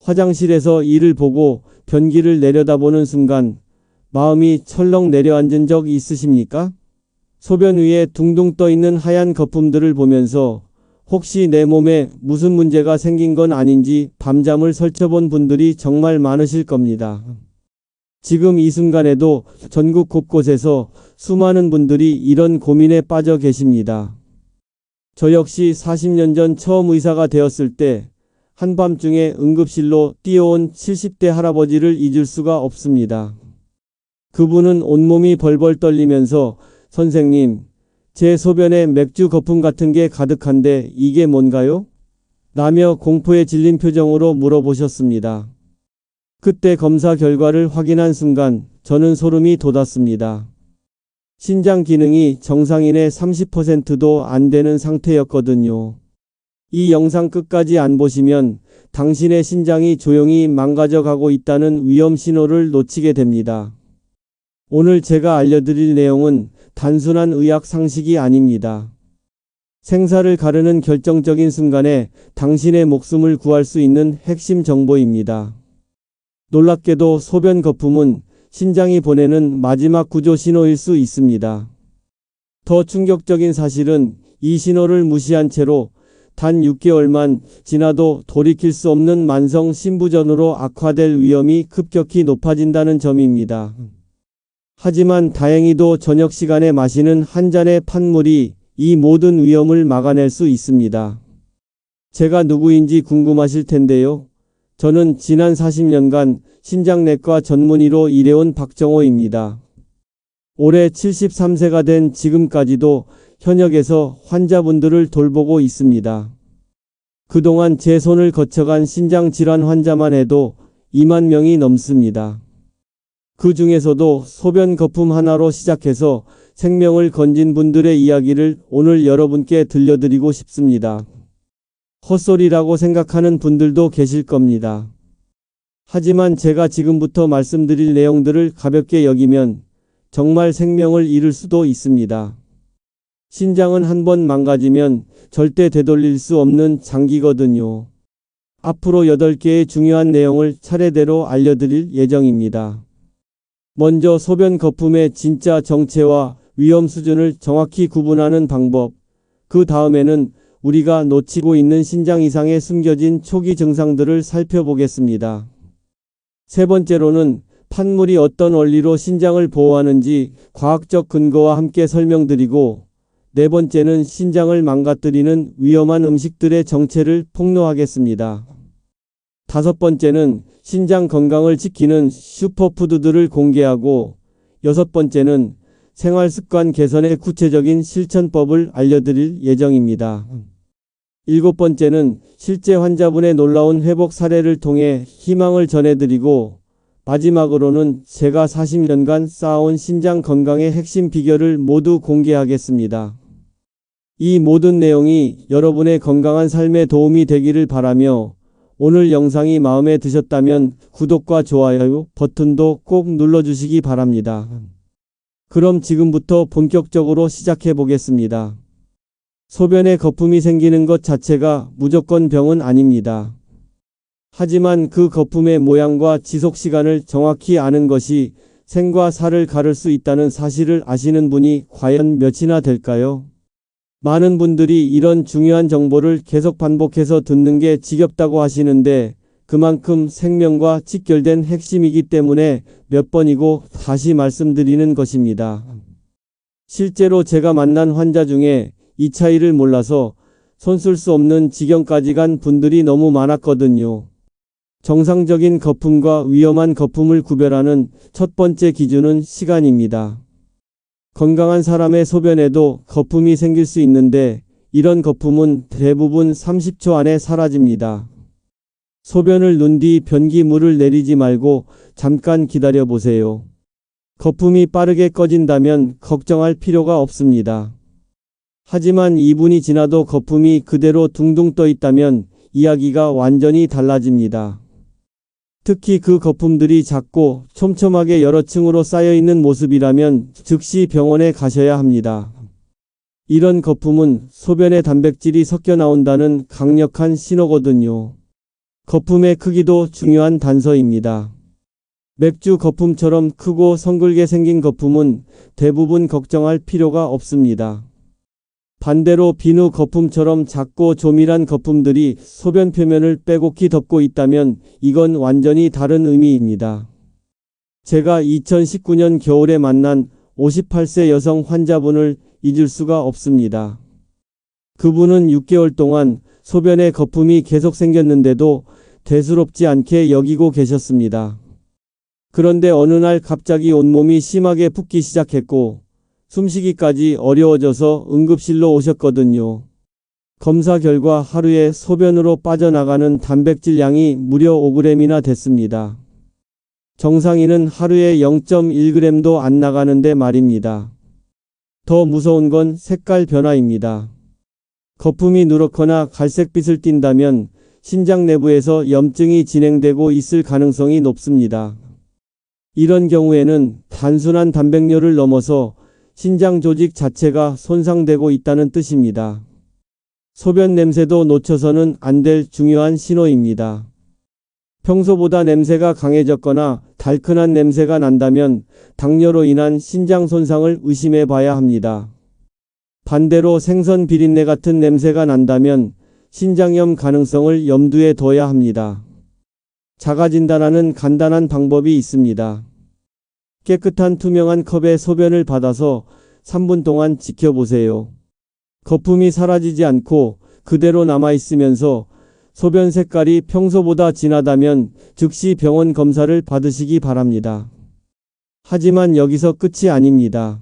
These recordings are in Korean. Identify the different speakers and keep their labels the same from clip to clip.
Speaker 1: 화장실에서 이를 보고 변기를 내려다보는 순간 마음이 철렁 내려앉은 적 있으십니까? 소변 위에 둥둥 떠 있는 하얀 거품들을 보면서 혹시 내 몸에 무슨 문제가 생긴 건 아닌지 밤잠을 설쳐본 분들이 정말 많으실 겁니다. 지금 이 순간에도 전국 곳곳에서 수많은 분들이 이런 고민에 빠져 계십니다. 저 역시 40년 전 처음 의사가 되었을 때 한밤중에 응급실로 뛰어온 70대 할아버지를 잊을 수가 없습니다. 그분은 온몸이 벌벌 떨리면서 선생님, 제 소변에 맥주 거품 같은 게 가득한데 이게 뭔가요? 라며 공포에 질린 표정으로 물어보셨습니다. 그때 검사 결과를 확인한 순간 저는 소름이 돋았습니다. 신장 기능이 정상인의 30%도 안 되는 상태였거든요. 이 영상 끝까지 안 보시면 당신의 신장이 조용히 망가져 가고 있다는 위험 신호를 놓치게 됩니다. 오늘 제가 알려드릴 내용은 단순한 의학 상식이 아닙니다. 생사를 가르는 결정적인 순간에 당신의 목숨을 구할 수 있는 핵심 정보입니다. 놀랍게도 소변 거품은 신장이 보내는 마지막 구조 신호일 수 있습니다. 더 충격적인 사실은 이 신호를 무시한 채로 단 6개월만 지나도 돌이킬 수 없는 만성 신부전으로 악화될 위험이 급격히 높아진다는 점입니다. 하지만 다행히도 저녁 시간에 마시는 한 잔의 판물이 이 모든 위험을 막아낼 수 있습니다. 제가 누구인지 궁금하실 텐데요. 저는 지난 40년간 신장내과 전문의로 일해온 박정호입니다. 올해 73세가 된 지금까지도 현역에서 환자분들을 돌보고 있습니다. 그동안 제 손을 거쳐간 신장질환 환자만 해도 2만 명이 넘습니다. 그 중에서도 소변 거품 하나로 시작해서 생명을 건진 분들의 이야기를 오늘 여러분께 들려드리고 싶습니다. 헛소리라고 생각하는 분들도 계실 겁니다. 하지만 제가 지금부터 말씀드릴 내용들을 가볍게 여기면 정말 생명을 잃을 수도 있습니다. 신장은 한번 망가지면 절대 되돌릴 수 없는 장기거든요. 앞으로 8개의 중요한 내용을 차례대로 알려드릴 예정입니다. 먼저 소변 거품의 진짜 정체와 위험 수준을 정확히 구분하는 방법, 그 다음에는 우리가 놓치고 있는 신장 이상에 숨겨진 초기 증상들을 살펴보겠습니다. 세 번째로는 판물이 어떤 원리로 신장을 보호하는지 과학적 근거와 함께 설명드리고, 네 번째는 신장을 망가뜨리는 위험한 음식들의 정체를 폭로하겠습니다. 다섯 번째는 신장 건강을 지키는 슈퍼푸드들을 공개하고, 여섯 번째는 생활습관 개선의 구체적인 실천법을 알려드릴 예정입니다. 일곱 번째는 실제 환자분의 놀라운 회복 사례를 통해 희망을 전해드리고, 마지막으로는 제가 40년간 쌓아온 신장 건강의 핵심 비결을 모두 공개하겠습니다. 이 모든 내용이 여러분의 건강한 삶에 도움이 되기를 바라며, 오늘 영상이 마음에 드셨다면 구독과 좋아요 버튼도 꼭 눌러주시기 바랍니다. 그럼 지금부터 본격적으로 시작해 보겠습니다. 소변에 거품이 생기는 것 자체가 무조건 병은 아닙니다. 하지만 그 거품의 모양과 지속 시간을 정확히 아는 것이 생과 사를 가를 수 있다는 사실을 아시는 분이 과연 몇이나 될까요? 많은 분들이 이런 중요한 정보를 계속 반복해서 듣는 게 지겹다고 하시는데, 그만큼 생명과 직결된 핵심이기 때문에 몇 번이고 다시 말씀드리는 것입니다. 실제로 제가 만난 환자 중에 이 차이를 몰라서 손 쓸 수 없는 지경까지 간 분들이 너무 많았거든요. 정상적인 거품과 위험한 거품을 구별하는 첫 번째 기준은 시간입니다. 건강한 사람의 소변에도 거품이 생길 수 있는데, 이런 거품은 대부분 30초 안에 사라집니다. 소변을 눈 뒤 변기물을 내리지 말고 잠깐 기다려 보세요. 거품이 빠르게 꺼진다면 걱정할 필요가 없습니다. 하지만 2분이 지나도 거품이 그대로 둥둥 떠 있다면 이야기가 완전히 달라집니다. 특히 그 거품들이 작고 촘촘하게 여러 층으로 쌓여있는 모습이라면 즉시 병원에 가셔야 합니다. 이런 거품은 소변에 단백질이 섞여 나온다는 강력한 신호거든요. 거품의 크기도 중요한 단서입니다. 맥주 거품처럼 크고 성글게 생긴 거품은 대부분 걱정할 필요가 없습니다. 반대로 비누 거품처럼 작고 조밀한 거품들이 소변 표면을 빼곡히 덮고 있다면 이건 완전히 다른 의미입니다. 제가 2019년 겨울에 만난 58세 여성 환자분을 잊을 수가 없습니다. 그분은 6개월 동안 소변에 거품이 계속 생겼는데도 대수롭지 않게 여기고 계셨습니다. 그런데 어느 날 갑자기 온몸이 심하게 붓기 시작했고 숨쉬기까지 어려워져서 응급실로 오셨거든요. 검사 결과 하루에 소변으로 빠져나가는 단백질 양이 무려 5g이나 됐습니다. 정상인은 하루에 0.1g도 안 나가는데 말입니다. 더 무서운 건 색깔 변화입니다. 거품이 누렇거나 갈색빛을 띈다면 신장 내부에서 염증이 진행되고 있을 가능성이 높습니다. 이런 경우에는 단순한 단백뇨를 넘어서 신장 조직 자체가 손상되고 있다는 뜻입니다. 소변 냄새도 놓쳐서는 안 될 중요한 신호입니다. 평소보다 냄새가 강해졌거나 달큰한 냄새가 난다면 당뇨로 인한 신장 손상을 의심해 봐야 합니다. 반대로 생선 비린내 같은 냄새가 난다면 신장염 가능성을 염두에 둬야 합니다. 자가 진단하는 간단한 방법이 있습니다. 깨끗한 투명한 컵에 소변을 받아서 3분 동안 지켜보세요. 거품이 사라지지 않고 그대로 남아있으면서 소변 색깔이 평소보다 진하다면 즉시 병원 검사를 받으시기 바랍니다. 하지만 여기서 끝이 아닙니다.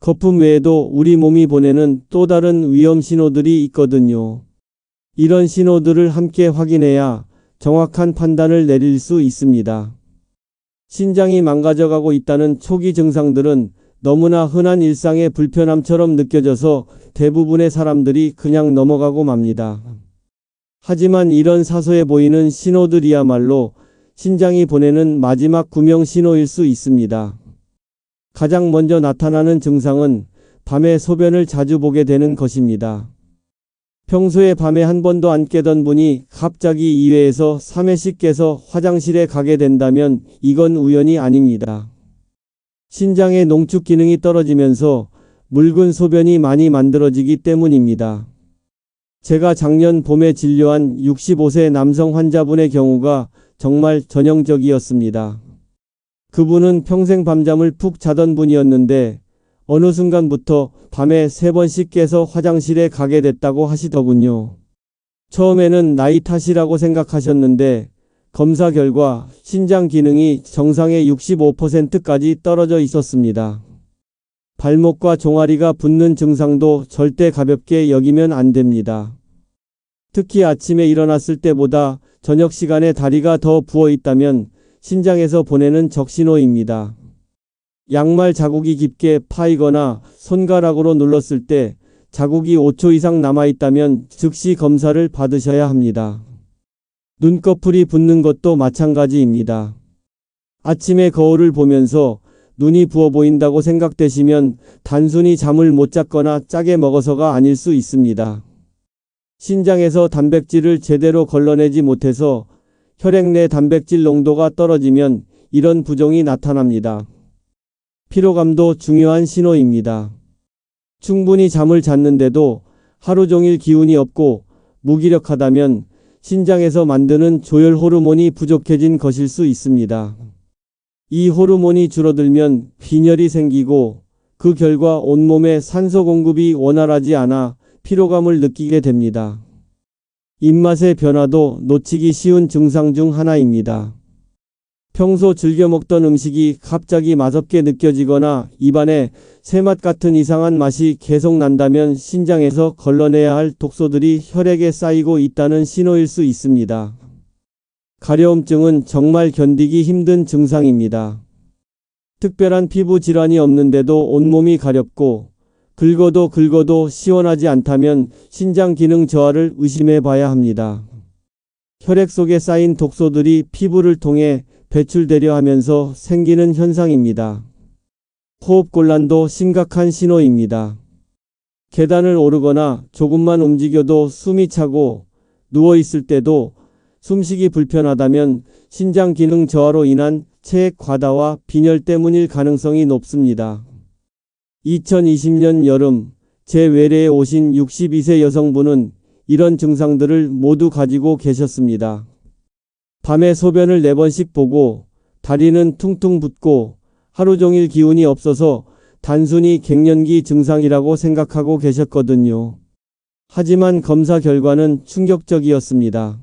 Speaker 1: 거품 외에도 우리 몸이 보내는 또 다른 위험 신호들이 있거든요. 이런 신호들을 함께 확인해야 정확한 판단을 내릴 수 있습니다. 신장이 망가져가고 있다는 초기 증상들은 너무나 흔한 일상의 불편함처럼 느껴져서 대부분의 사람들이 그냥 넘어가고 맙니다. 하지만 이런 사소해 보이는 신호들이야말로 신장이 보내는 마지막 구명 신호일 수 있습니다. 가장 먼저 나타나는 증상은 밤에 소변을 자주 보게 되는 것입니다. 평소에 밤에 한 번도 안 깨던 분이 갑자기 2회에서 3회씩 깨서 화장실에 가게 된다면 이건 우연이 아닙니다. 신장의 농축 기능이 떨어지면서 묽은 소변이 많이 만들어지기 때문입니다. 제가 작년 봄에 진료한 65세 남성 환자분의 경우가 정말 전형적이었습니다. 그분은 평생 밤잠을 푹 자던 분이었는데 어느 순간부터 밤에 3번씩 깨서 화장실에 가게 됐다고 하시더군요. 처음에는 나이 탓이라고 생각하셨는데 검사 결과 신장 기능이 정상의 65%까지 떨어져 있었습니다. 발목과 종아리가 붓는 증상도 절대 가볍게 여기면 안 됩니다. 특히 아침에 일어났을 때보다 저녁 시간에 다리가 더 부어 있다면 신장에서 보내는 적신호입니다. 양말 자국이 깊게 파이거나 손가락으로 눌렀을 때 자국이 5초 이상 남아있다면 즉시 검사를 받으셔야 합니다. 눈꺼풀이 붓는 것도 마찬가지입니다. 아침에 거울을 보면서 눈이 부어 보인다고 생각되시면 단순히 잠을 못 잤거나 짜게 먹어서가 아닐 수 있습니다. 신장에서 단백질을 제대로 걸러내지 못해서 혈액 내 단백질 농도가 떨어지면 이런 부종이 나타납니다. 피로감도 중요한 신호입니다. 충분히 잠을 잤는데도 하루 종일 기운이 없고 무기력하다면 신장에서 만드는 조혈 호르몬이 부족해진 것일 수 있습니다. 이 호르몬이 줄어들면 빈혈이 생기고 그 결과 온몸에 산소 공급이 원활하지 않아 피로감을 느끼게 됩니다. 입맛의 변화도 놓치기 쉬운 증상 중 하나입니다. 평소 즐겨 먹던 음식이 갑자기 맛없게 느껴지거나 입안에 새맛 같은 이상한 맛이 계속 난다면 신장에서 걸러내야 할 독소들이 혈액에 쌓이고 있다는 신호일 수 있습니다. 가려움증은 정말 견디기 힘든 증상입니다. 특별한 피부 질환이 없는데도 온몸이 가렵고 긁어도 시원하지 않다면 신장 기능 저하를 의심해 봐야 합니다. 혈액 속에 쌓인 독소들이 피부를 통해 배출되려 하면서 생기는 현상입니다. 호흡곤란도 심각한 신호입니다. 계단을 오르거나 조금만 움직여도 숨이 차고 누워있을 때도 숨쉬기 불편하다면 신장 기능 저하로 인한 체액 과다와 빈혈 때문일 가능성이 높습니다. 2020년 여름 제 외래에 오신 62세 여성분은 이런 증상들을 모두 가지고 계셨습니다. 밤에 소변을 4번씩 보고 다리는 퉁퉁 붓고 하루 종일 기운이 없어서 단순히 갱년기 증상이라고 생각하고 계셨거든요. 하지만 검사 결과는 충격적이었습니다.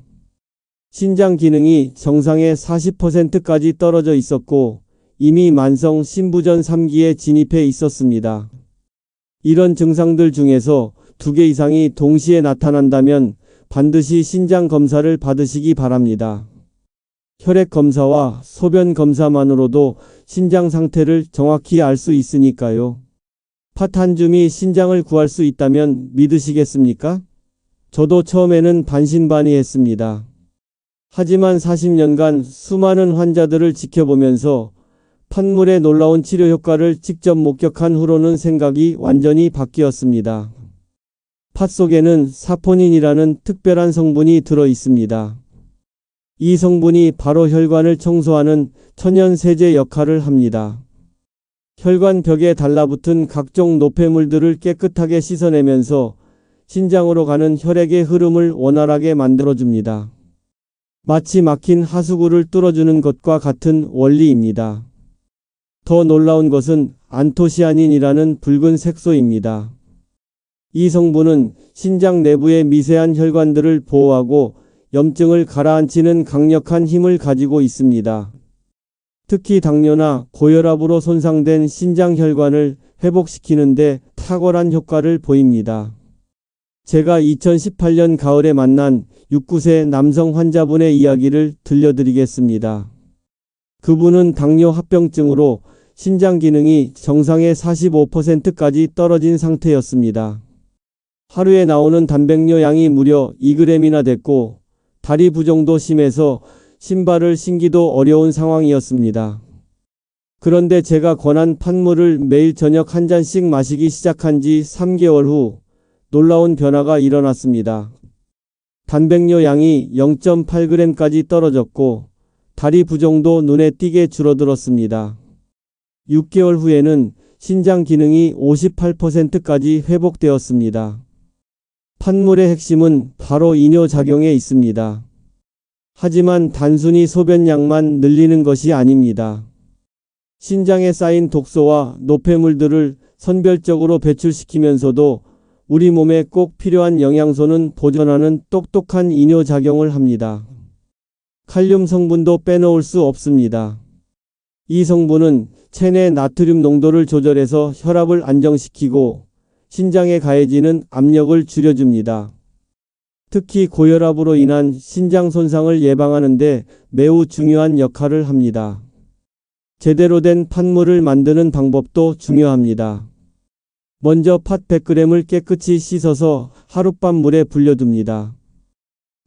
Speaker 1: 신장 기능이 정상의 40%까지 떨어져 있었고 이미 만성 신부전 3기에 진입해 있었습니다. 이런 증상들 중에서 2개 이상이 동시에 나타난다면 반드시 신장 검사를 받으시기 바랍니다. 혈액 검사와 소변 검사만으로도 신장 상태를 정확히 알 수 있으니까요. 팥 한 줌이 신장을 구할 수 있다면 믿으시겠습니까? 저도 처음에는 반신반의했습니다. 하지만 40년간 수많은 환자들을 지켜보면서 팥물의 놀라운 치료 효과를 직접 목격한 후로는 생각이 완전히 바뀌었습니다. 팥 속에는 사포닌이라는 특별한 성분이 들어 있습니다. 이 성분이 바로 혈관을 청소하는 천연 세제 역할을 합니다. 혈관 벽에 달라붙은 각종 노폐물들을 깨끗하게 씻어내면서 신장으로 가는 혈액의 흐름을 원활하게 만들어줍니다. 마치 막힌 하수구를 뚫어주는 것과 같은 원리입니다. 더 놀라운 것은 안토시아닌이라는 붉은 색소입니다. 이 성분은 신장 내부의 미세한 혈관들을 보호하고 염증을 가라앉히는 강력한 힘을 가지고 있습니다. 특히 당뇨나 고혈압으로 손상된 신장 혈관을 회복시키는 데 탁월한 효과를 보입니다. 제가 2018년 가을에 만난 69세 남성 환자분의 이야기를 들려드리겠습니다. 그분은 당뇨 합병증으로 신장 기능이 정상의 45%까지 떨어진 상태였습니다. 하루에 나오는 단백뇨 양이 무려 2g이나 됐고 다리 부종도 심해서 신발을 신기도 어려운 상황이었습니다. 그런데 제가 권한 팥물을 매일 저녁 한 잔씩 마시기 시작한 지 3개월 후 놀라운 변화가 일어났습니다. 단백뇨 양이 0.8g까지 떨어졌고 다리 부종도 눈에 띄게 줄어들었습니다. 6개월 후에는 신장 기능이 58%까지 회복되었습니다. 팥물의 핵심은 바로 이뇨작용에 있습니다. 하지만 단순히 소변량만 늘리는 것이 아닙니다. 신장에 쌓인 독소와 노폐물들을 선별적으로 배출시키면서도 우리 몸에 꼭 필요한 영양소는 보존하는 똑똑한 이뇨작용을 합니다. 칼륨 성분도 빼놓을 수 없습니다. 이 성분은 체내 나트륨 농도를 조절해서 혈압을 안정시키고 신장에 가해지는 압력을 줄여줍니다. 특히 고혈압으로 인한 신장 손상을 예방하는 데 매우 중요한 역할을 합니다. 제대로 된 팥물을 만드는 방법도 중요합니다. 먼저 팥 100g을 깨끗이 씻어서 하룻밤 물에 불려둡니다.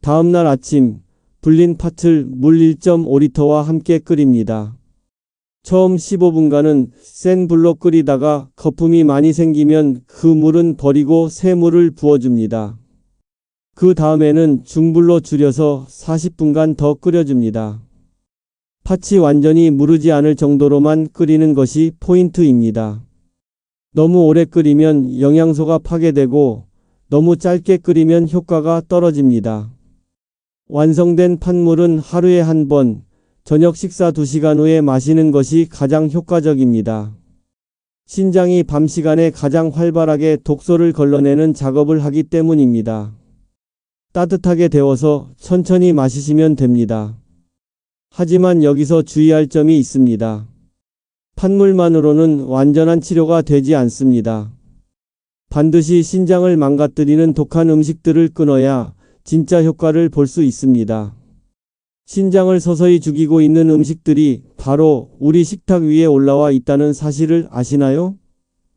Speaker 1: 다음날 아침 불린 팥을 물 1.5리터와 함께 끓입니다. 처음 15분간은 센 불로 끓이다가 거품이 많이 생기면 그 물은 버리고 새 물을 부어줍니다. 그 다음에는 중불로 줄여서 40분간 더 끓여줍니다. 팥이 완전히 무르지 않을 정도로만 끓이는 것이 포인트입니다. 너무 오래 끓이면 영양소가 파괴되고 너무 짧게 끓이면 효과가 떨어집니다. 완성된 팥물은 하루에 한 번, 저녁 식사 2시간 후에 마시는 것이 가장 효과적입니다. 신장이 밤 시간에 가장 활발하게 독소를 걸러내는 작업을 하기 때문입니다. 따뜻하게 데워서 천천히 마시시면 됩니다. 하지만 여기서 주의할 점이 있습니다. 팥물만으로는 완전한 치료가 되지 않습니다. 반드시 신장을 망가뜨리는 독한 음식들을 끊어야 진짜 효과를 볼 수 있습니다. 신장을 서서히 죽이고 있는 음식들이 바로 우리 식탁 위에 올라와 있다는 사실을 아시나요?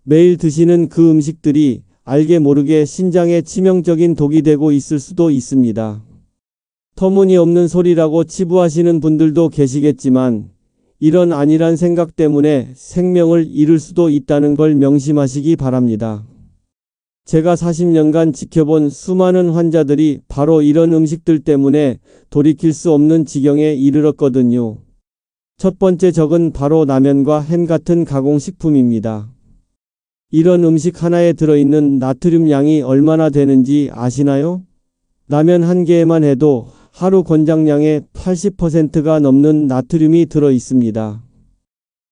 Speaker 1: 매일 드시는 그 음식들이 알게 모르게 신장에 치명적인 독이 되고 있을 수도 있습니다. 터무니없는 소리라고 치부하시는 분들도 계시겠지만 이런 안일한 생각 때문에 생명을 잃을 수도 있다는 걸 명심하시기 바랍니다. 제가 40년간 지켜본 수많은 환자들이 바로 이런 음식들 때문에 돌이킬 수 없는 지경에 이르렀거든요. 첫 번째 적은 바로 라면과 햄 같은 가공식품입니다. 이런 음식 하나에 들어있는 나트륨 양이 얼마나 되는지 아시나요? 라면 한 개에만 해도 하루 권장량의 80%가 넘는 나트륨이 들어 있습니다.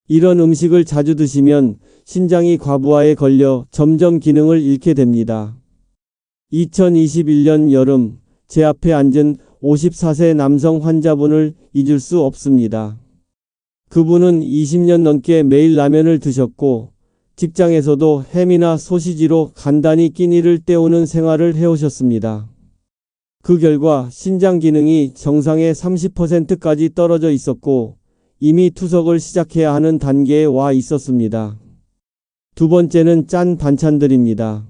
Speaker 1: 이런 음식을 자주 드시면 신장이 과부하에 걸려 점점 기능을 잃게 됩니다. 2021년 여름 제 앞에 앉은 54세 남성 환자분을 잊을 수 없습니다. 그분은 20년 넘게 매일 라면을 드셨고 직장에서도 햄이나 소시지로 간단히 끼니를 때우는 생활을 해오셨습니다. 그 결과 신장 기능이 정상의 30%까지 떨어져 있었고 이미 투석을 시작해야 하는 단계에 와 있었습니다. 두 번째는 짠 반찬들입니다.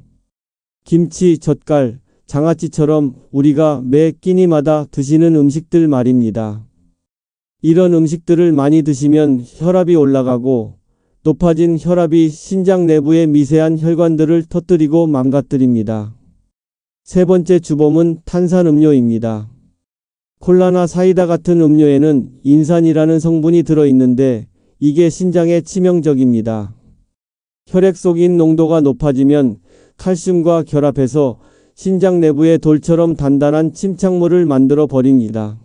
Speaker 1: 김치, 젓갈, 장아찌처럼 우리가 매 끼니마다 드시는 음식들 말입니다. 이런 음식들을 많이 드시면 혈압이 올라가고 높아진 혈압이 신장 내부의 미세한 혈관들을 터뜨리고 망가뜨립니다. 세 번째 주범은 탄산음료입니다. 콜라나 사이다 같은 음료에는 인산이라는 성분이 들어있는데 이게 신장에 치명적입니다. 혈액 속인 농도가 높아지면 칼슘과 결합해서 신장 내부의 돌처럼 단단한 침착물을 만들어 버립니다.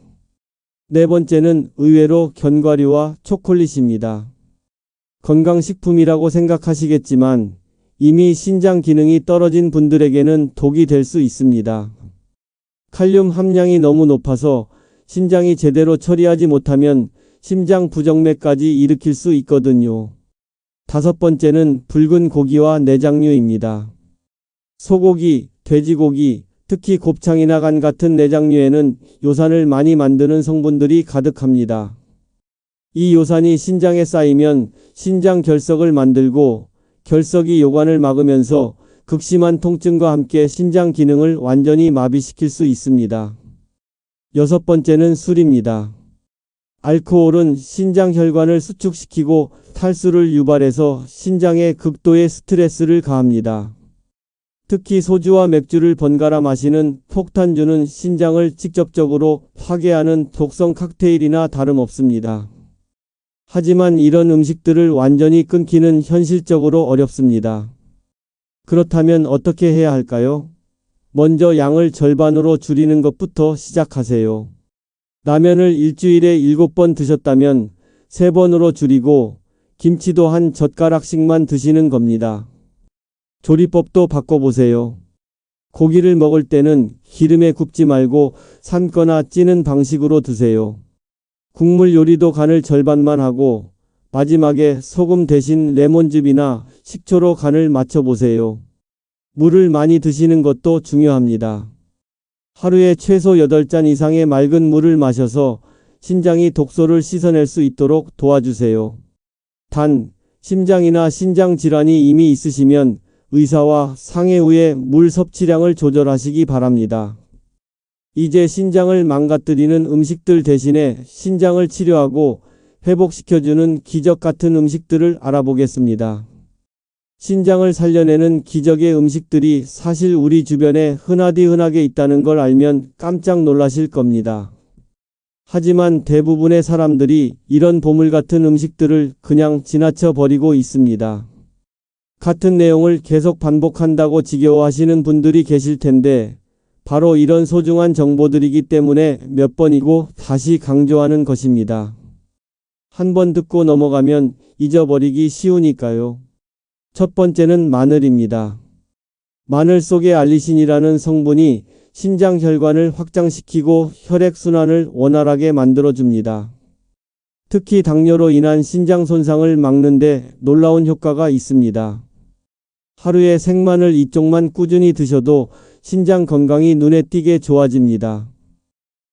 Speaker 1: 네 번째는 의외로 견과류와 초콜릿입니다. 건강식품이라고 생각하시겠지만 이미 신장 기능이 떨어진 분들에게는 독이 될 수 있습니다. 칼륨 함량이 너무 높아서 신장이 제대로 처리하지 못하면 심장 부정맥까지 일으킬 수 있거든요. 다섯 번째는 붉은 고기와 내장류입니다. 소고기, 돼지고기, 특히 곱창이나 간 같은 내장류에는 요산을 많이 만드는 성분들이 가득합니다. 이 요산이 신장에 쌓이면 신장 결석을 만들고 결석이 요관을 막으면서 극심한 통증과 함께 신장 기능을 완전히 마비시킬 수 있습니다. 여섯 번째는 술입니다. 알코올은 신장 혈관을 수축시키고 탈수를 유발해서 신장에 극도의 스트레스를 가합니다. 특히 소주와 맥주를 번갈아 마시는 폭탄주는 신장을 직접적으로 파괴하는 독성 칵테일이나 다름없습니다. 하지만 이런 음식들을 완전히 끊기는 현실적으로 어렵습니다. 그렇다면 어떻게 해야 할까요? 먼저 양을 절반으로 줄이는 것부터 시작하세요. 라면을 일주일에 7번 드셨다면 3번으로 줄이고 김치도 한 젓가락씩만 드시는 겁니다. 조리법도 바꿔보세요. 고기를 먹을 때는 기름에 굽지 말고 삶거나 찌는 방식으로 드세요. 국물 요리도 간을 절반만 하고 마지막에 소금 대신 레몬즙이나 식초로 간을 맞춰보세요. 물을 많이 드시는 것도 중요합니다. 하루에 최소 8잔 이상의 맑은 물을 마셔서 신장이 독소를 씻어낼 수 있도록 도와주세요. 단, 심장이나 신장 질환이 이미 있으시면 의사와 상의 후에 물 섭취량을 조절하시기 바랍니다. 이제 신장을 망가뜨리는 음식들 대신에 신장을 치료하고 회복시켜주는 기적 같은 음식들을 알아보겠습니다. 신장을 살려내는 기적의 음식들이 사실 우리 주변에 흔하게 있다는 걸 알면 깜짝 놀라실 겁니다. 하지만 대부분의 사람들이 이런 보물 같은 음식들을 그냥 지나쳐 버리고 있습니다. 같은 내용을 계속 반복한다고 지겨워하시는 분들이 계실 텐데 바로 이런 소중한 정보들이기 때문에 몇 번이고 다시 강조하는 것입니다. 한 번 듣고 넘어가면 잊어버리기 쉬우니까요. 첫 번째는 마늘입니다. 마늘 속의 알리신이라는 성분이 신장 혈관을 확장시키고 혈액순환을 원활하게 만들어줍니다. 특히 당뇨로 인한 신장 손상을 막는 데 놀라운 효과가 있습니다. 하루에 생마늘 2쪽만 꾸준히 드셔도 신장 건강이 눈에 띄게 좋아집니다.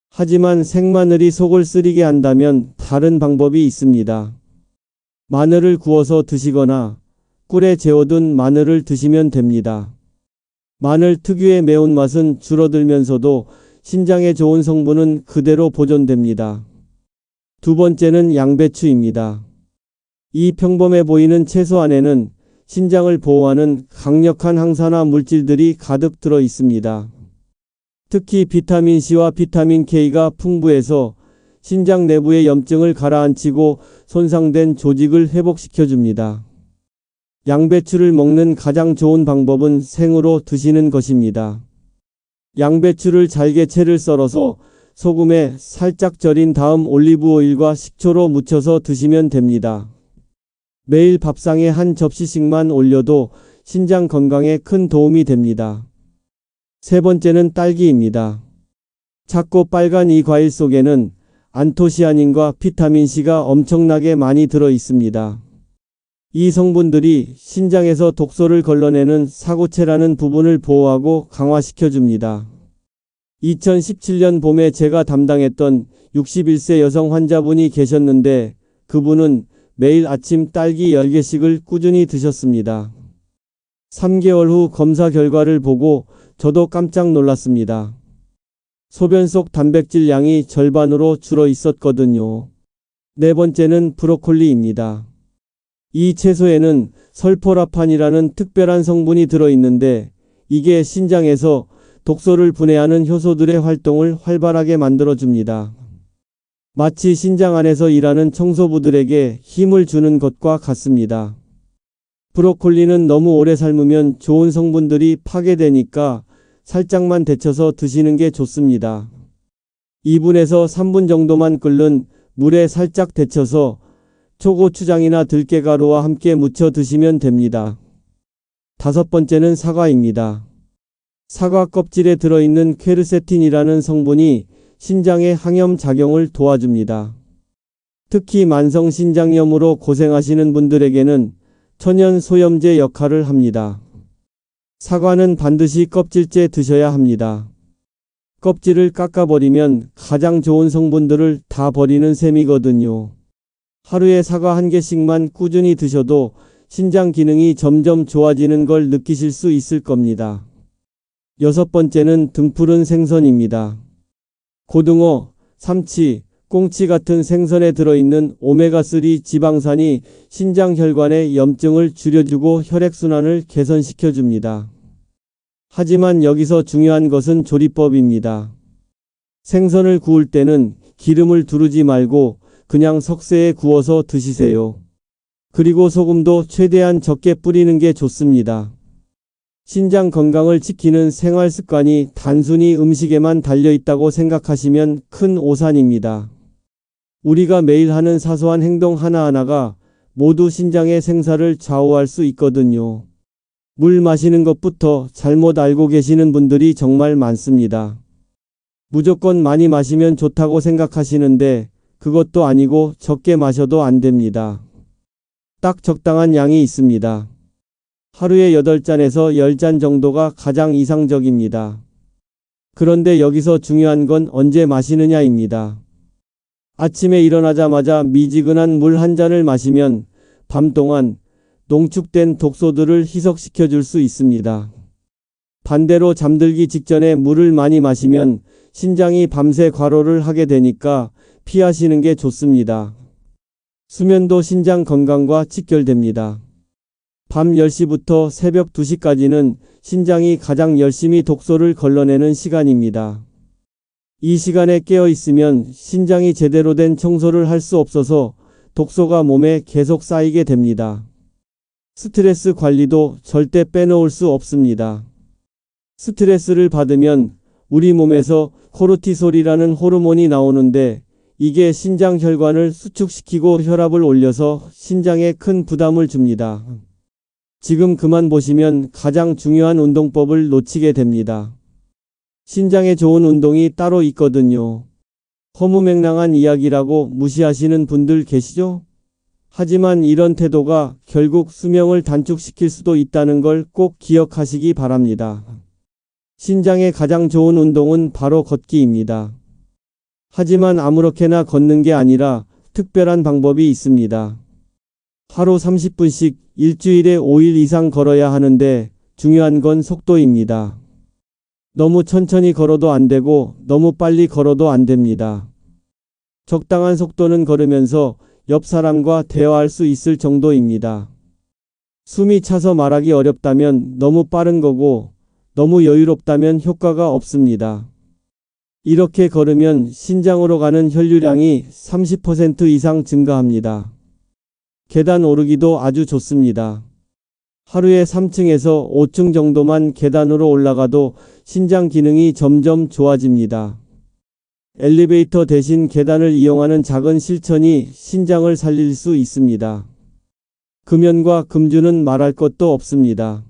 Speaker 1: 하지만 생마늘이 속을 쓰리게 한다면 다른 방법이 있습니다. 마늘을 구워서 드시거나 꿀에 재워둔 마늘을 드시면 됩니다. 마늘 특유의 매운맛은 줄어들면서도 신장에 좋은 성분은 그대로 보존됩니다. 두 번째는 양배추입니다. 이 평범해 보이는 채소 안에는 신장을 보호하는 강력한 항산화 물질들이 가득 들어 있습니다. 특히 비타민C와 비타민K가 풍부해서 신장 내부의 염증을 가라앉히고 손상된 조직을 회복시켜줍니다. 양배추를 먹는 가장 좋은 방법은 생으로 드시는 것입니다. 양배추를 잘게 채를 썰어서 소금에 살짝 절인 다음 올리브 오일과 식초로 무쳐서 드시면 됩니다. 매일 밥상에 한 접시씩만 올려도 신장 건강에 큰 도움이 됩니다. 세 번째는 딸기입니다. 작고 빨간 이 과일 속에는 안토시아닌과 비타민C가 엄청나게 많이 들어 있습니다. 이 성분들이 신장에서 독소를 걸러내는 사고체라는 부분을 보호하고 강화시켜줍니다. 2017년 봄에 제가 담당했던 61세 여성 환자분이 계셨는데 그분은 매일 아침 딸기 10개씩을 꾸준히 드셨습니다. 3개월 후 검사 결과를 보고 저도 깜짝 놀랐습니다. 소변 속 단백질 양이 절반으로 줄어 있었거든요. 네 번째는 브로콜리입니다. 이 채소에는 설포라판이라는 특별한 성분이 들어있는데 이게 신장에서 독소를 분해하는 효소들의 활동을 활발하게 만들어줍니다. 마치 신장 안에서 일하는 청소부들에게 힘을 주는 것과 같습니다. 브로콜리는 너무 오래 삶으면 좋은 성분들이 파괴되니까 살짝만 데쳐서 드시는 게 좋습니다. 2분에서 3분 정도만 끓는 물에 살짝 데쳐서 초고추장이나 들깨가루와 함께 무쳐 드시면 됩니다. 다섯 번째는 사과입니다. 사과 껍질에 들어있는 퀘르세틴이라는 성분이 신장의 항염 작용을 도와줍니다. 특히 만성신장염으로 고생하시는 분들에게는 천연 소염제 역할을 합니다. 사과는 반드시 껍질째 드셔야 합니다. 껍질을 깎아버리면 가장 좋은 성분들을 다 버리는 셈이거든요. 하루에 사과 1개씩만 꾸준히 드셔도 신장 기능이 점점 좋아지는 걸 느끼실 수 있을 겁니다. 여섯 번째는 등푸른 생선입니다. 고등어, 삼치, 꽁치 같은 생선에 들어있는 오메가3 지방산이 신장 혈관의 염증을 줄여주고 혈액순환을 개선시켜줍니다. 하지만 여기서 중요한 것은 조리법입니다. 생선을 구울 때는 기름을 두르지 말고 그냥 석쇠에 구워서 드시세요. 그리고 소금도 최대한 적게 뿌리는 게 좋습니다. 신장 건강을 지키는 생활 습관이 단순히 음식에만 달려있다고 생각하시면 큰 오산입니다. 우리가 매일 하는 사소한 행동 하나하나가 모두 신장의 생사를 좌우할 수 있거든요. 물 마시는 것부터 잘못 알고 계시는 분들이 정말 많습니다. 무조건 많이 마시면 좋다고 생각하시는데 그것도 아니고 적게 마셔도 안 됩니다. 딱 적당한 양이 있습니다. 하루에 8잔에서 10잔 정도가 가장 이상적입니다. 그런데 여기서 중요한 건 언제 마시느냐입니다. 아침에 일어나자마자 미지근한 물 한 잔을 마시면 밤 동안 농축된 독소들을 희석시켜 줄 수 있습니다. 반대로 잠들기 직전에 물을 많이 마시면 신장이 밤새 과로를 하게 되니까 피하시는 게 좋습니다. 수면도 신장 건강과 직결됩니다. 밤 10시부터 새벽 2시까지는 신장이 가장 열심히 독소를 걸러내는 시간입니다. 이 시간에 깨어 있으면 신장이 제대로 된 청소를 할 수 없어서 독소가 몸에 계속 쌓이게 됩니다. 스트레스 관리도 절대 빼놓을 수 없습니다. 스트레스를 받으면 우리 몸에서 코르티솔이라는 호르몬이 나오는데 이게 신장 혈관을 수축시키고 혈압을 올려서 신장에 큰 부담을 줍니다. 지금 그만 보시면 가장 중요한 운동법을 놓치게 됩니다. 신장에 좋은 운동이 따로 있거든요. 허무맹랑한 이야기라고 무시하시는 분들 계시죠? 하지만 이런 태도가 결국 수명을 단축시킬 수도 있다는 걸 꼭 기억하시기 바랍니다. 신장에 가장 좋은 운동은 바로 걷기입니다. 하지만 아무렇게나 걷는 게 아니라 특별한 방법이 있습니다. 하루 30분씩 일주일에 5일 이상 걸어야 하는데 중요한 건 속도입니다. 너무 천천히 걸어도 안 되고 너무 빨리 걸어도 안 됩니다. 적당한 속도는 걸으면서 옆 사람과 대화할 수 있을 정도입니다. 숨이 차서 말하기 어렵다면 너무 빠른 거고 너무 여유롭다면 효과가 없습니다. 이렇게 걸으면 신장으로 가는 혈류량이 30% 이상 증가합니다. 계단 오르기도 아주 좋습니다. 하루에 3층에서 5층 정도만 계단으로 올라가도 신장 기능이 점점 좋아집니다. 엘리베이터 대신 계단을 이용하는 작은 실천이 신장을 살릴 수 있습니다. 금연과 금주는 말할 것도 없습니다.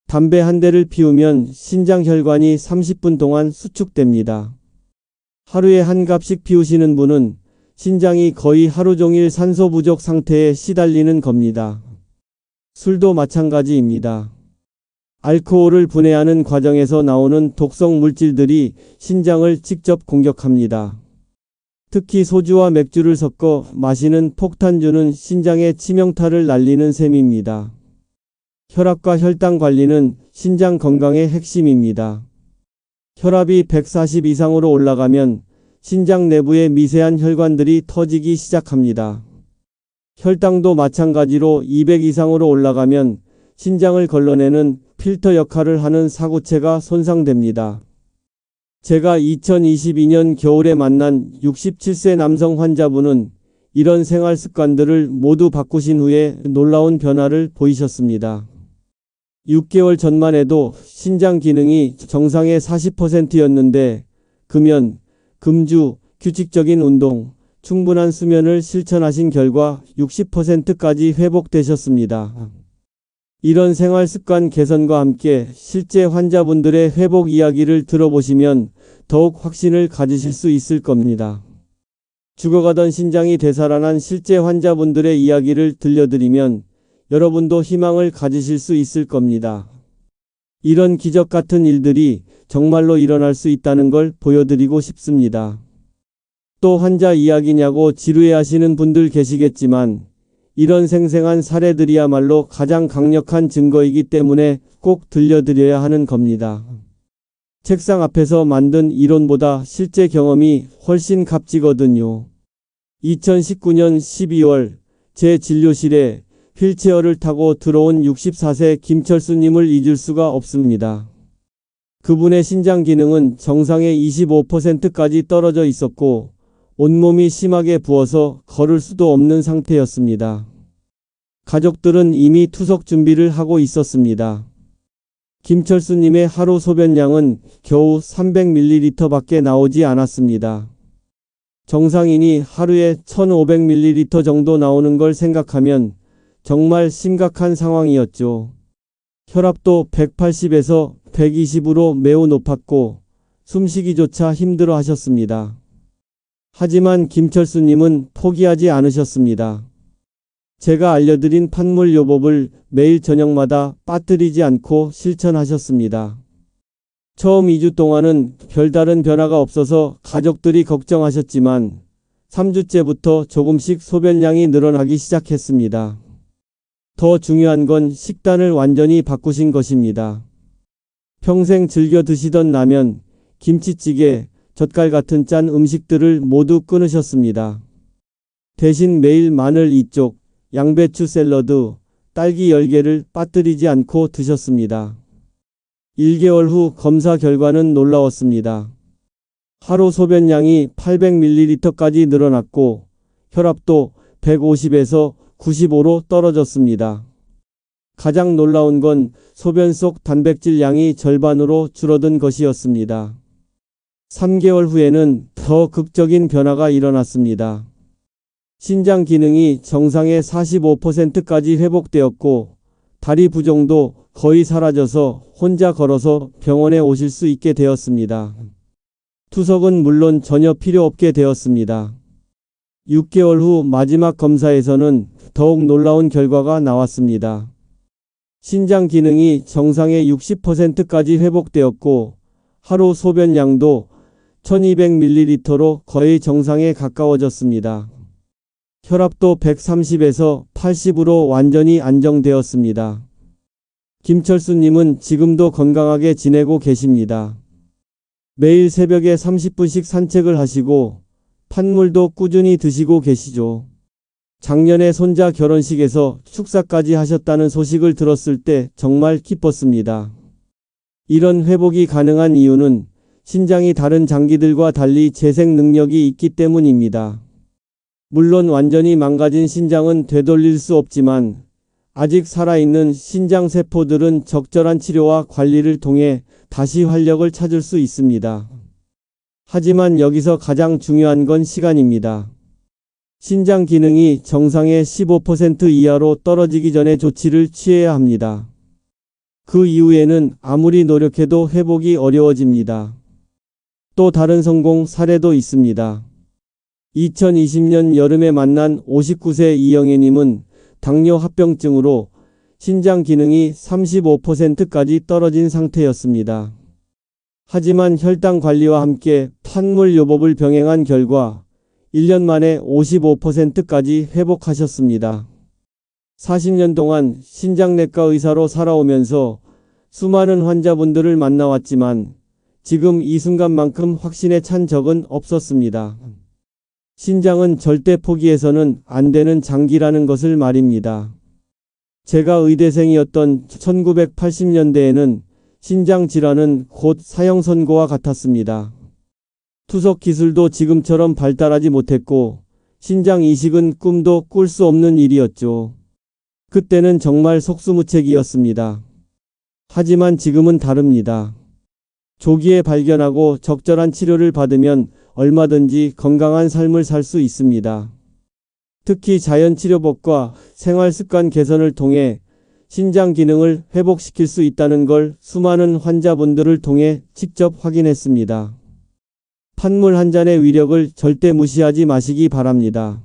Speaker 1: 담배 한 대를 피우면 신장 혈관이 30분 동안 수축됩니다. 하루에 한 갑씩 피우시는 분은 신장이 거의 하루 종일 산소 부족 상태에 시달리는 겁니다. 술도 마찬가지입니다. 알코올을 분해하는 과정에서 나오는 독성 물질들이 신장을 직접 공격합니다. 특히 소주와 맥주를 섞어 마시는 폭탄주는 신장에 치명타를 날리는 셈입니다. 혈압과 혈당 관리는 신장 건강의 핵심입니다. 혈압이 140 이상으로 올라가면 신장 내부의 미세한 혈관들이 터지기 시작합니다. 혈당도 마찬가지로 200 이상으로 올라가면 신장을 걸러내는 필터 역할을 하는 사구체가 손상됩니다. 제가 2022년 겨울에 만난 67세 남성 환자분은 이런 생활 습관들을 모두 바꾸신 후에 놀라운 변화를 보이셨습니다. 6개월 전만 해도 신장 기능이 정상의 40%였는데 금연, 금주, 규칙적인 운동, 충분한 수면을 실천하신 결과 60%까지 회복되셨습니다. 이런 생활 습관 개선과 함께 실제 환자분들의 회복 이야기를 들어보시면 더욱 확신을 가지실 수 있을 겁니다. 죽어가던 신장이 되살아난 실제 환자분들의 이야기를 들려드리면 여러분도 희망을 가지실 수 있을 겁니다. 이런 기적 같은 일들이 정말로 일어날 수 있다는 걸 보여드리고 싶습니다. 또 환자 이야기냐고 지루해하시는 분들 계시겠지만 이런 생생한 사례들이야말로 가장 강력한 증거이기 때문에 꼭 들려드려야 하는 겁니다. 책상 앞에서 만든 이론보다 실제 경험이 훨씬 값지거든요. 2019년 12월 제 진료실에 휠체어를 타고 들어온 64세 김철수님을 잊을 수가 없습니다. 그분의 신장 기능은 정상의 25%까지 떨어져 있었고 온몸이 심하게 부어서 걸을 수도 없는 상태였습니다. 가족들은 이미 투석 준비를 하고 있었습니다. 김철수님의 하루 소변량은 겨우 300ml 밖에 나오지 않았습니다. 정상인이 하루에 1500ml 정도 나오는 걸 생각하면 정말 심각한 상황이었죠. 혈압도 180에서 120으로 매우 높았고 숨쉬기조차 힘들어 하셨습니다. 하지만 김철수님은 포기하지 않으셨습니다. 제가 알려드린 판물 요법을 매일 저녁마다 빠뜨리지 않고 실천하셨습니다. 처음 2주 동안은 별다른 변화가 없어서 가족들이 걱정하셨지만 3주째부터 조금씩 소변량이 늘어나기 시작했습니다. 더 중요한 건 식단을 완전히 바꾸신 것입니다. 평생 즐겨 드시던 라면, 김치찌개, 젓갈 같은 짠 음식들을 모두 끊으셨습니다. 대신 매일 마늘 2쪽, 양배추 샐러드, 딸기 10개를 빠뜨리지 않고 드셨습니다. 1개월 후 검사 결과는 놀라웠습니다. 하루 소변량이 800ml까지 늘어났고 혈압도 150에서 95로 떨어졌습니다. 가장 놀라운 건 소변 속 단백질 양이 절반으로 줄어든 것이었습니다. 3개월 후에는 더 극적인 변화가 일어났습니다. 신장 기능이 정상의 45%까지 회복되었고 다리 부종도 거의 사라져서 혼자 걸어서 병원에 오실 수 있게 되었습니다. 투석은 물론 전혀 필요 없게 되었습니다. 6개월 후 마지막 검사에서는 더욱 놀라운 결과가 나왔습니다. 신장 기능이 정상의 60%까지 회복되었고 하루 소변량도 1200ml로 거의 정상에 가까워졌습니다. 혈압도 130에서 80으로 완전히 안정되었습니다. 김철수님은 지금도 건강하게 지내고 계십니다. 매일 새벽에 30분씩 산책을 하시고 판물도 꾸준히 드시고 계시죠. 작년에 손자 결혼식에서 축사까지 하셨다는 소식을 들었을 때 정말 기뻤습니다. 이런 회복이 가능한 이유는 신장이 다른 장기들과 달리 재생 능력이 있기 때문입니다. 물론 완전히 망가진 신장은 되돌릴 수 없지만 아직 살아있는 신장 세포들은 적절한 치료와 관리를 통해 다시 활력을 찾을 수 있습니다. 하지만 여기서 가장 중요한 건 시간입니다. 신장 기능이 정상의 15% 이하로 떨어지기 전에 조치를 취해야 합니다. 그 이후에는 아무리 노력해도 회복이 어려워집니다. 또 다른 성공 사례도 있습니다. 2020년 여름에 만난 59세 이영애님은 당뇨 합병증으로 신장 기능이 35%까지 떨어진 상태였습니다. 하지만 혈당 관리와 함께 판물 요법을 병행한 결과 1년 만에 55%까지 회복하셨습니다. 40년 동안 신장내과 의사로 살아오면서 수많은 환자분들을 만나왔지만 지금 이 순간만큼 확신에 찬 적은 없었습니다. 신장은 절대 포기해서는 안 되는 장기라는 것을 말입니다. 제가 의대생이었던 1980년대에는 신장 질환은 곧 사형 선고와 같았습니다. 투석 기술도 지금처럼 발달하지 못했고 신장 이식은 꿈도 꿀 수 없는 일이었죠. 그때는 정말 속수무책이었습니다. 하지만 지금은 다릅니다. 조기에 발견하고 적절한 치료를 받으면 얼마든지 건강한 삶을 살 수 있습니다. 특히 자연치료법과 생활습관 개선을 통해 신장 기능을 회복시킬 수 있다는 걸 수많은 환자분들을 통해 직접 확인했습니다. 판물 한 잔의 위력을 절대 무시하지 마시기 바랍니다.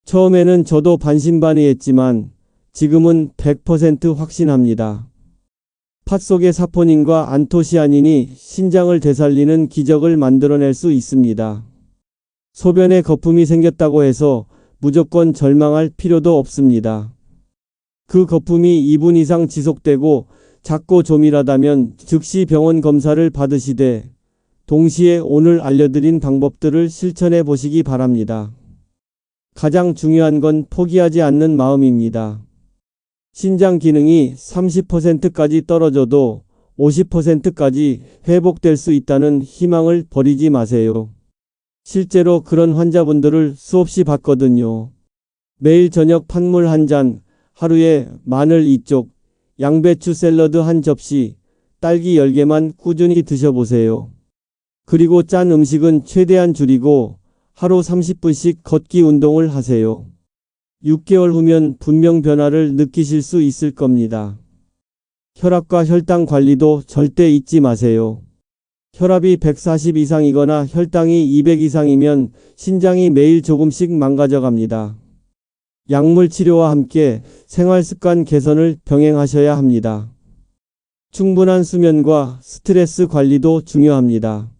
Speaker 1: 처음에는 저도 반신반의했지만 지금은 100% 확신합니다. 팥 속의 사포닌과 안토시아닌이 신장을 되살리는 기적을 만들어낼 수 있습니다. 소변에 거품이 생겼다고 해서 무조건 절망할 필요도 없습니다. 그 거품이 2분 이상 지속되고 작고 조밀하다면 즉시 병원 검사를 받으시되 동시에 오늘 알려드린 방법들을 실천해 보시기 바랍니다. 가장 중요한 건 포기하지 않는 마음입니다. 신장 기능이 30%까지 떨어져도 50%까지 회복될 수 있다는 희망을 버리지 마세요. 실제로 그런 환자분들을 수없이 봤거든요. 매일 저녁 판물 한 잔, 하루에 마늘 2쪽, 양배추 샐러드 한 접시, 딸기 10개만 꾸준히 드셔보세요. 그리고 짠 음식은 최대한 줄이고 하루 30분씩 걷기 운동을 하세요. 6개월 후면 분명 변화를 느끼실 수 있을 겁니다. 혈압과 혈당 관리도 절대 잊지 마세요. 혈압이 140 이상이거나 혈당이 200 이상이면 신장이 매일 조금씩 망가져갑니다. 약물 치료와 함께 생활습관 개선을 병행하셔야 합니다. 충분한 수면과 스트레스 관리도 중요합니다.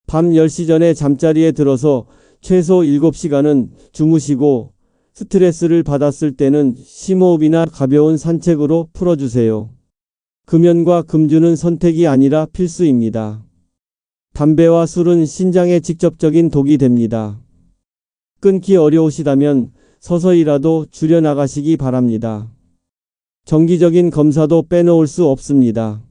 Speaker 1: 밤 10시 전에 잠자리에 들어서 최소 7시간은 주무시고 스트레스를 받았을 때는 심호흡이나 가벼운 산책으로 풀어주세요. 금연과 금주는 선택이 아니라 필수입니다. 담배와 술은 신장에 직접적인 독이 됩니다. 끊기 어려우시다면 서서히라도 줄여나가시기 바랍니다. 정기적인 검사도 빼놓을 수 없습니다.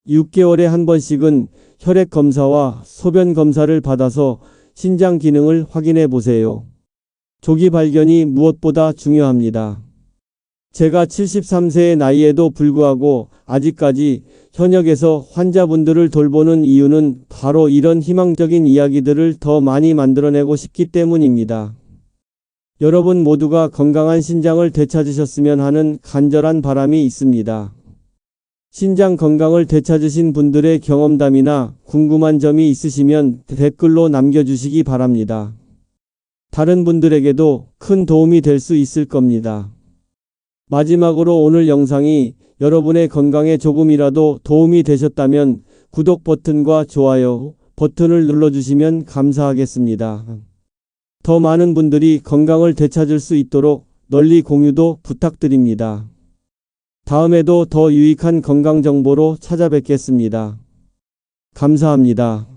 Speaker 1: 6개월에 한 번씩은 혈액 검사와 소변 검사를 받아서 신장 기능을 확인해 보세요. 조기 발견이 무엇보다 중요합니다. 제가 73세의 나이에도 불구하고 아직까지 현역에서 환자분들을 돌보는 이유는 바로 이런 희망적인 이야기들을 더 많이 만들어내고 싶기 때문입니다. 여러분 모두가 건강한 신장을 되찾으셨으면 하는 간절한 바람이 있습니다. 신장 건강을 되찾으신 분들의 경험담이나 궁금한 점이 있으시면 댓글로 남겨주시기 바랍니다. 다른 분들에게도 큰 도움이 될 수 있을 겁니다. 마지막으로 오늘 영상이 여러분의 건강에 조금이라도 도움이 되셨다면 구독 버튼과 좋아요 버튼을 눌러주시면 감사하겠습니다. 더 많은 분들이 건강을 되찾을 수 있도록 널리 공유도 부탁드립니다. 다음에도 더 유익한 건강 정보로 찾아뵙겠습니다. 감사합니다.